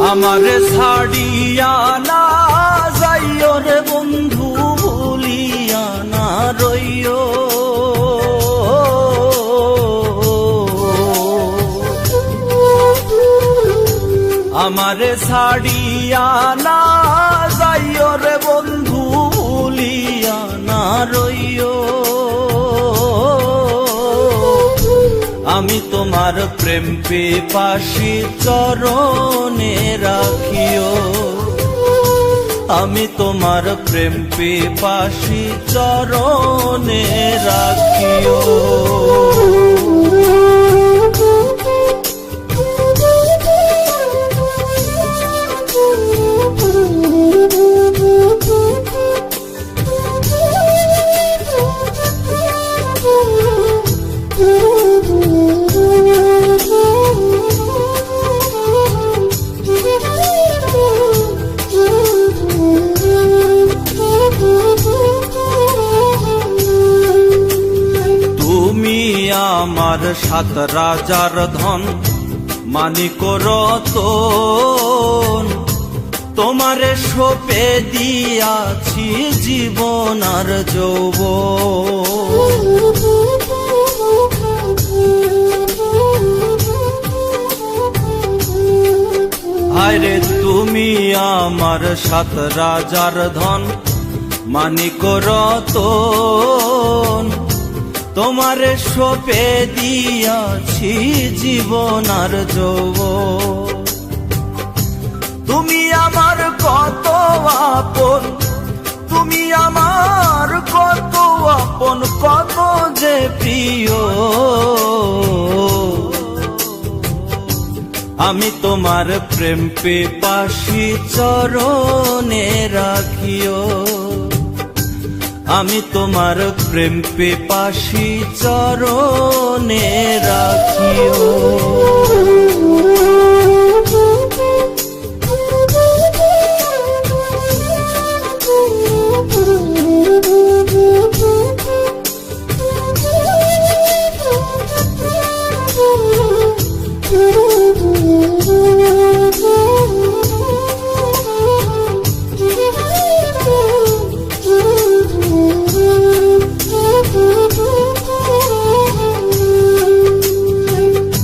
আমারে ছাড়িয়া না যাইও রে বন্ধু, ভুলিয়া না রইও। আমারে ছাড়িয়া না যাইও রে বন্ধু, ভুলিয়া না রইও। আমি তোমার প্রেম পিপাসী চরণে রাখিও। আমি তোমার প্রেম পিপাসী চরণে রাখিও। আমার সাত রাজার ধন, মানিক রতন, তোমারে সঁপে দিয়াছি জীবন আর যৌবন। আরে তুমি আমার সাত রাজার ধন, মানিক রতন, তোমারে সঁপে দিয়াছি জীবন আর যৌবন। তুমি আমার কত আপন, তুমি আমার কত আপন, কত যে প্রিয়। আমি তোমার প্রেম পিপাসী চরণে রাখিও। আমি তোমার প্রেম পিপাসী চরণে রাখিও।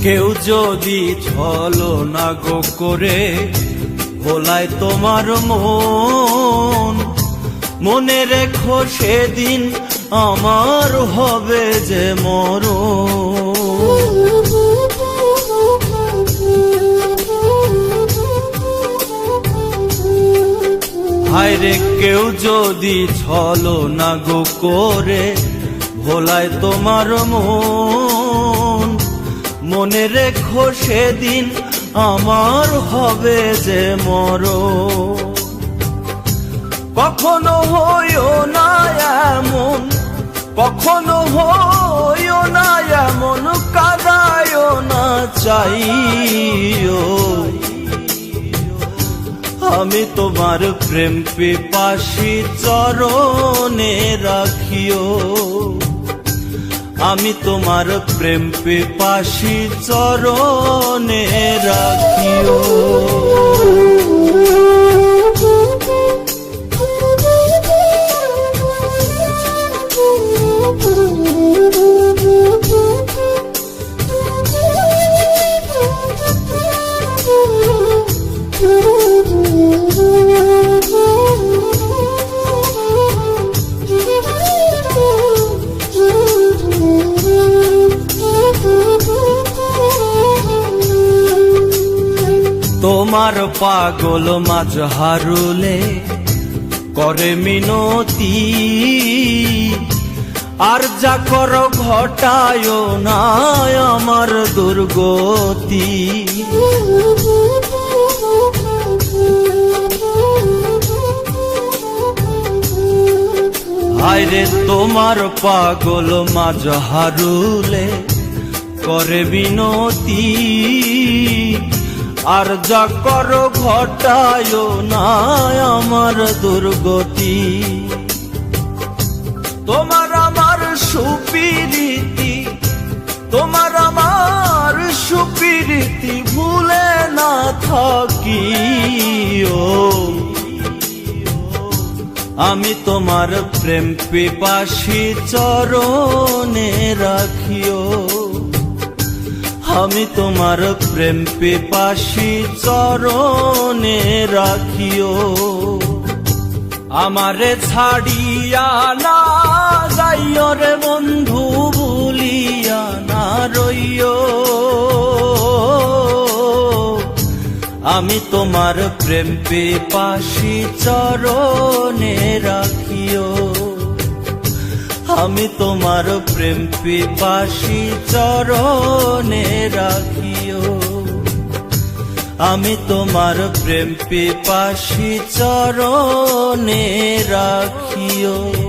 কেউ যদি ছলনা গো করে ভোলায় তোমার মন, মনে রেখো সেদিন আমার হবে যে মরণ। হায়রে কেউ যদি ছলনা গো করে ভোলায় তোমার মন, মনে রেখো সেদিন আমার হবে যে মরণ। কখনো হইও না এমন, কখনো হইও না এমন, কাঁদায়ও না চাইও। আমি তোমার প্রেম পিপাসী চরণে রাখিও। আমি তোমার প্রেম পিপাসী চরণে রাখিও। তোমার পাগল মাজহারুলে করে মিনতি, আর যা করো ঘটায় না আমার দুর্গতি। হায়রে তোমার পাগল মাজহারুলে করে বিনতি, আর যা করো ঘটায় না আমার দুর্গতি। তোমার আমার সুপিরিতি, তোমার আমার সুপ্রীতি ভুলে না থাকিও। আমি তোমার প্রেম পিপাসী চরণে রাখিও। আমি তোমার প্রেম পিপাসী চরণে রাখিও। আমারে ছাড়িয়া না যাইও রে বন্ধু, ভুলিয়া না রইও। আমি তোমার প্রেম পিপাসী চরণে রাখিও। আমি তোমার প্রেম পিপাসী চরণে রাখিও। আমি তোমার প্রেম পিপাসী চরণে রাখিও।